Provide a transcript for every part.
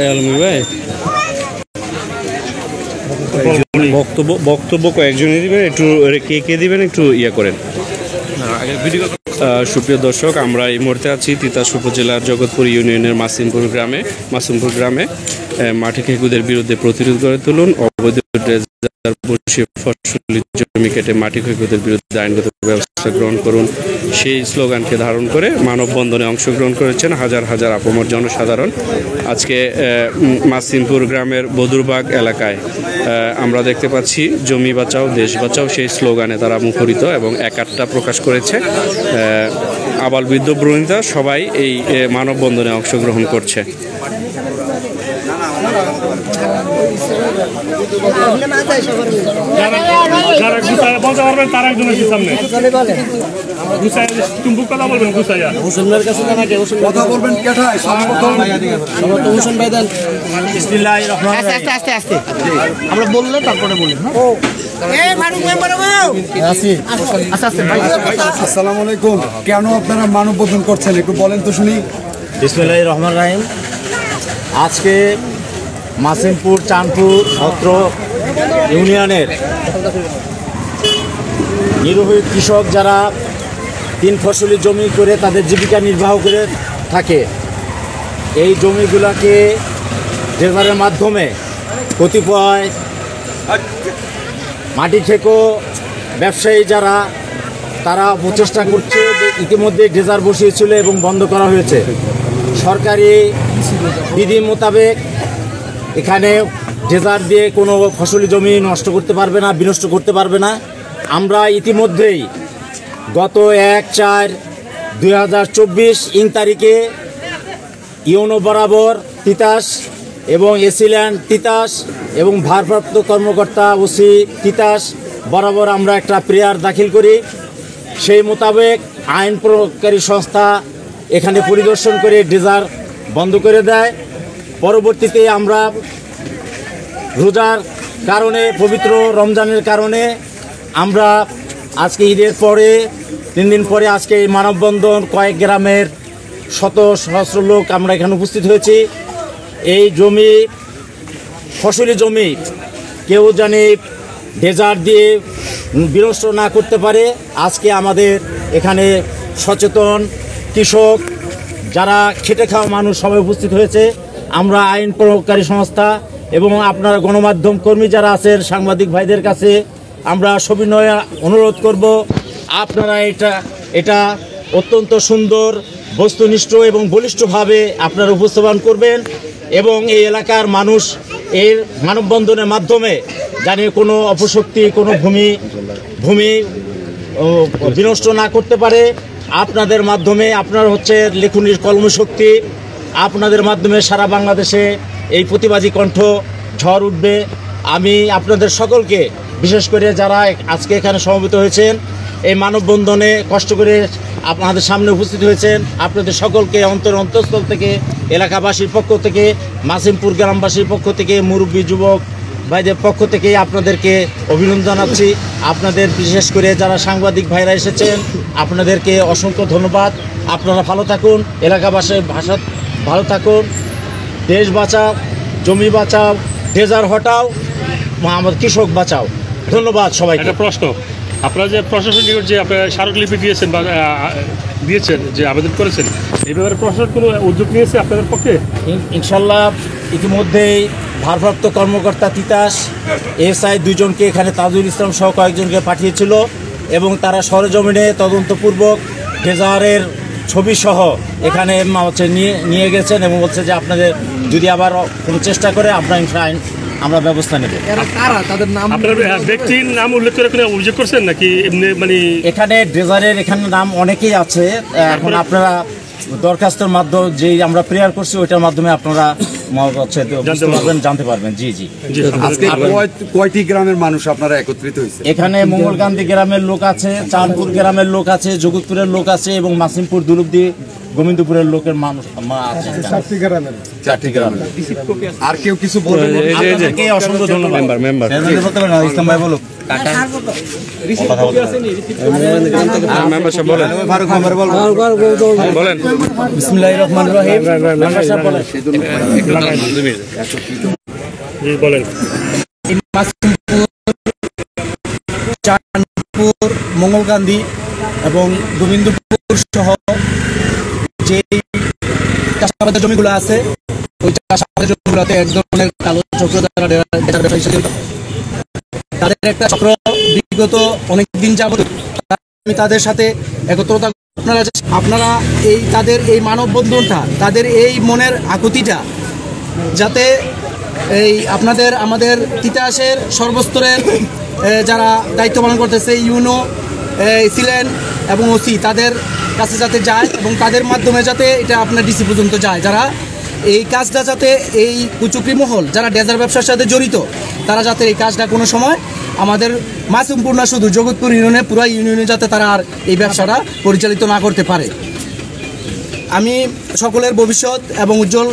আলমী ভাই বক্তব্য কয়েকজনই দিবেন, একটু কে দিবেন একটু ইয়ে করেন। সুপ্রিয় দর্শক, আমরা এই মুহূর্তে আছি তিতাস উপজেলার জগৎপুর ইউনিয়নের মাসিমপুর গ্রামে মাটি খেকুদের বিরুদ্ধে প্রতিরোধ গড়ে তুলুন, অবৈধ ড্রেজার বসিয়ে ফসলি জমি কেটে মাটি খেকুদের বিরুদ্ধে আইনগত ব্যবস্থা গ্রহণ করুন, সেই স্লোগানকে ধারণ করে মানববন্ধনে অংশগ্রহণ করেছেন হাজার হাজার আপামর জনসাধারণ। আজকে মাসিমপুর গ্রামের বদুরবাগ এলাকায় আমরা দেখতে পাচ্ছি জমি বাঁচাও দেশ বাঁচাও সেই স্লোগানে তারা মুখরিত এবং একাট্টা প্রকাশ করেছে। আবাল বৃদ্ধ বনিতা সবাই এই মানববন্ধনে অংশগ্রহণ করছে। আমরা বললে তারপরে বলি। আসসালামু আলাইকুম। কেন আপনারা মানববন্ধন করছেন একটু বলেন তো শুনি। বিসমিল্লাহির রহমানির রহিম। আজকে মাসিমপুর চাঁদপুর অত্র ইউনিয়নের নিরীহ কৃষক যারা 3 ফসলি জমি করে তাদের জীবিকা নির্বাহ করে থাকে, এই জমিগুলোকে ড্রেজারের মাধ্যমে কতিপয় মাটি খেকো ব্যবসায়ী যারা তারা প্রচেষ্টা করছে, ইতিমধ্যে ড্রেজার বসিয়েছিল এবং বন্ধ করা হয়েছে। সরকারি বিধি মোতাবেক এখানে ড্রেজার দিয়ে কোনো ফসলি জমি নষ্ট করতে পারবে না, বিনষ্ট করতে পারবে না। আমরা ইতিমধ্যেই গত 1/4/2024 তারিখে ইউনো বরাবর তিতাস এবং এসিল্যান্ড তিতাস এবং ভারপ্রাপ্ত কর্মকর্তা ওসি তিতাস বরাবর আমরা একটা প্রেয়ার দাখিল করি। সেই মোতাবেক আইন প্রয়োগকারী সংস্থা এখানে পরিদর্শন করে ড্রেজার বন্ধ করে দেয়। পরবর্তীতে আমরা রোজার কারণে, পবিত্র রমজানের কারণে আমরা আজকে ঈদের পরে 3 দিন পরে আজকে এই মানববন্ধন, কয়েক গ্রামের শত সহস্র লোক আমরা এখানে উপস্থিত হয়েছি। এই জমি ফসলি জমি কেউ জানি ড্রেজার দিয়ে বিনষ্ট না করতে পারে। আজকে আমাদের এখানে সচেতন কৃষক যারা খেটে খাওয়া মানুষ সবাই উপস্থিত হয়েছে। আমরা আইন প্রয়োগকারী সংস্থা এবং আপনারা গণমাধ্যম কর্মী যারা আছেন, সাংবাদিক ভাইদের কাছে আমরা সবিনয় অনুরোধ করব, আপনারা এটা অত্যন্ত সুন্দর বস্তুনিষ্ঠ এবং বলিষ্ঠভাবে আপনারা উপস্থাপন করবেন এবং এই এলাকার মানুষ এর মানববন্ধনের মাধ্যমে জানি কোনো অপশক্তি, কোনো ভূমি বিনষ্ট না করতে পারে। আপনাদের মাধ্যমে, আপনার হচ্ছে লেখনির কলমশক্তি, আপনাদের মাধ্যমে সারা বাংলাদেশে এই প্রতিবাদী কণ্ঠ ঝড় উঠবে। আমি আপনাদের সকলকে, বিশেষ করে যারা আজকে এখানে সমবেত হয়েছেন, এই মানববন্ধনে কষ্ট করে আপনাদের সামনে উপস্থিত হয়েছেন, আপনাদের সকলকে অন্তঃস্থল থেকে, এলাকাবাসীর পক্ষ থেকে, মাসিমপুর গ্রামবাসীর পক্ষ থেকে, মুরব্বী যুবক ভাইদের পক্ষ থেকে আপনাদেরকে অভিনন্দন জানাচ্ছি। আপনাদের বিশেষ করে যারা সাংবাদিক ভাইরা এসেছেন আপনাদেরকে অসংখ্য ধন্যবাদ। আপনারা ভালো থাকুন, এলাকাবাসীর ভাষা ভালো থাকুন, দেশ বাঁচাও, জমি বাঁচাও, ড্রেজার হটাও, আমাদের কৃষক বাঁচাও। ধন্যবাদ সবাই। একটা প্রশ্ন, আপনারা যে প্রশাসন যে আপনারা স্মারকলিপি দিয়েছেন বা যে আবেদন করেছেন, এই ব্যাপারে প্রশাসন কোনো উদ্যোগ নিয়েছে আপনাদের পক্ষে? ইনশাল্লাহ ইতিমধ্যেই ভারপ্রাপ্ত কর্মকর্তা তিতাস এসআই 2 জনকে এখানে তাজুল ইসলাম সহ কয়েকজনকে পাঠিয়েছিল এবং তারা সরেজমিনে তদন্তপূর্বক ড্রেজারের ছবি সহ এখানে হচ্ছে নিয়ে গেছেন এবং বলছে যে আপনাদের যদি আবার কোনো চেষ্টা করে আমরা ব্যবস্থা নেব। তাদের নাম, আপনার ব্যক্তির নাম উল্লেখ করে কোনো অভিযোগ করছেন নাকি এমনি মানে? এখানে ড্রেজারের এখানে নাম অনেকেই আছে। এখন আপনারা দরখাস্তের মাধ্যমে যে আমরা প্রেয়ার করছি ওইটার মাধ্যমে আপনারা জানতে পারবেন। জি জি। আজকে কয়টি গ্রামের মানুষ আপনারা একত্রিত হয়েছে? এখানে মঙ্গলকান্দি গ্রামের লোক আছে, চাঁদপুর গ্রামের লোক আছে, জগৎপুরের লোক আছে এবং মাসিমপুর দুলুকদি গোবিন্দপুরের লোকের মানুষ আছে। 4টি গ্রামের। আর কেউ কিছু বলবেন? অসংখ্য ধন্যবাদ। মেম্বার মেম্বার সাহেব বলেন বলেন। বিসমিল্লাহির রহমানির রহিম। মেম্বার সাহেব বলেন। জি বলেন। চাঁদপুর, মঙ্গলকান্দি এবং গোবিন্দপুর সহ যে চাষাবাদের জমিগুলো আছে, ওই চাষাবাদের জমিগুলোতে এক ধরনের কালো চক্র দ্বারা তাদের একটা চক্র বিগত অনেকদিন যাবত আমি তাদের সাথে একত্রতা। আপনারা এই তাদের এই মানববন্ধনটা, তাদের এই মনের আকুতিটা যাতে এই আমাদের তিতাসের সর্বস্তরের যারা দায়িত্ব পালন করতেছে, ইউনো, সিলেন এবং ওসি, তাদের কাছে যাতে যায় এবং তাদের মাধ্যমে যাতে এটা আপনার ডিসি পর্যন্ত যায়, যারা এই কাজটা যাতে এই কুচুকরি মহল যারা ডেজার ব্যবসার সাথে জড়িত, তারা যাতে এই কাজটা কোনো সময় আমাদের মাসুমপুর না শুধু জগৎপুর ইউনিয়নে, পুরো ইউনিয়নে যাতে তারা আর এই ব্যবসাটা পরিচালিত না করতে পারে। আমি সকলের ভবিষ্যৎ এবং উজ্জ্বল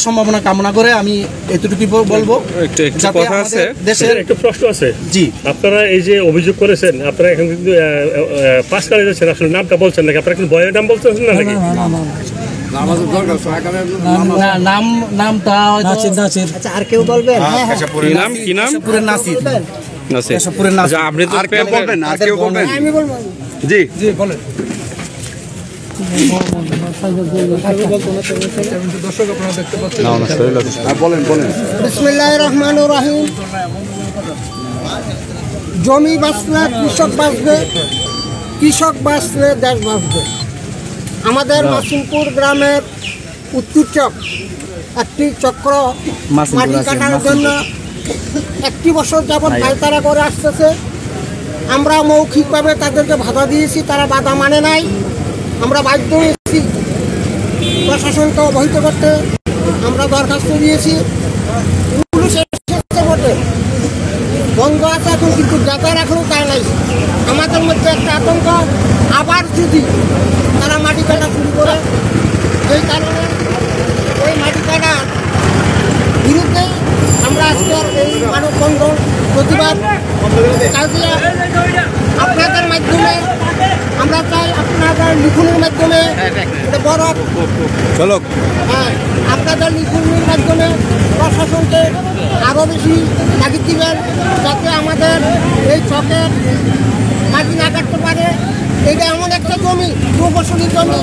সম্ভাবনা কামনা করে আমি এতটুকু বলবো। দেশের একটু প্রশ্ন আছে। জি, আপনারা এই যে অভিযোগ করেছেন, আপনারা এখন কিন্তু পাস করে যাচ্ছেন, আসলে নামটা বলছেন নাকি? আপনারা কিন্তু বয়ের নাম বলছেন না নাকি? নামটা আচ্ছা, আর কেউ বলবেন? কি নাম? নাসির। আপনি তো বলবেন, আর কেউ বলবেন? আমি বলবো। জি জি বলেন। বিসমিল্লাহির রহমানির রহিম। জমি বাঁচলে কৃষক বাঁচবে, কৃষক বাঁচলে দেশ বাঁচবে। আমাদের মাসুমপুর গ্রামের উত্তর চক একটি চক্র মাটি কাটার জন্য 1 বছর যাবৎ পায়তারা করে আসতেছে। আমরা মৌখিকভাবে তাদেরকে বাধা দিয়েছি, তারা বাধা মানে নাই। আমরা বাধ্য হয়েছি প্রশাসনকে অবহিত করতে, আমরা দরখাস্ত দিয়েছি। পুলিশ এসেছে বটে, বন্ধ আছে এখন, কিন্তু যাতায়াত এখনও তাই নাই। আমাদের মধ্যে একটা আতঙ্ক, আবার যদি তারা মাটি কাটা শুরু করে, এই কারণে ওই মাটি কাটার বিরুদ্ধে আমরা আজকের এই মানববন্ধন প্রতিবাদ। কাজে আপনাদের মাধ্যমে আমরা চাই, আপনাদের লিখনের মাধ্যমে বড় আপনাদের লিখনের মাধ্যমে প্রশাসনকে আরও বেশি তাগিদ দিবেন, যাতে আমাদের এই চকের মাটি না কাটতে পারে। এটা এমন একটা জমি, 2 বছরের জমি।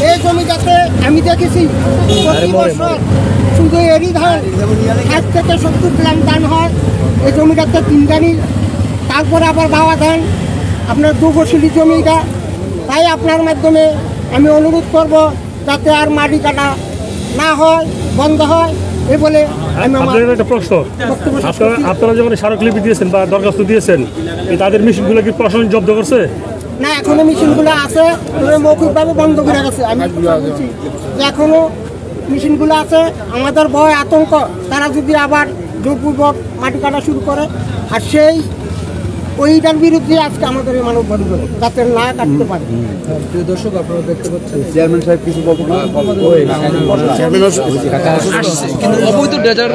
এই জমি যাতে আমি দেখেছি প্রতি বছর শুধু এরই ধান 60 থেকে 70 গ্রাম ধান হয়। এই জমিটাতে 3 দানি, তারপরে আবার বাওয়া ধান, আপনার 2 বছরের জমি এটা। তাই আপনার মাধ্যমে আমি অনুরোধ করব যাতে আর মাটি কাটা না হয়, বন্ধ হয়, এই বলে আমি আপনাদের একটা প্রশ্ন। আপনারা যখন স্মারকলিপি দিয়েছেন বা দরখাস্ত দিয়েছেন, তাদের মেশিনগুলো কি প্রশাসন জব্দ করছে? না, এখনো মেশিনগুলো আছে, মৌখিকভাবে বন্ধ করে গেছে। আমি বলছি যে এখনো মেশিনগুলো আছে। আমাদের ভয়, আতঙ্ক, তারা যদি আবার জোরপূর্বক মাটি কাটা শুরু করে, আর সেই ওইটার বিরুদ্ধে আজকে আমাদের এই মানববন্ধন, যাতে না কাটতে পারে। দর্শক আপনারা দেখতে পাচ্ছেন চেয়ারম্যান সাহেব কিছু বলবেন, কিন্তু অবৈধ ডেজার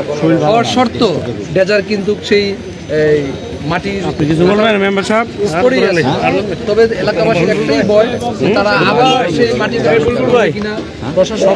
হওয়ার শর্ত, ডেজার কিন্তু সেই মাটি কিছু বলবেন মেম্বার সাহেব? তবে এলাকাবাসীর একটাই ভয়, তারা আবার সেই মাটি কিনা প্রশাসন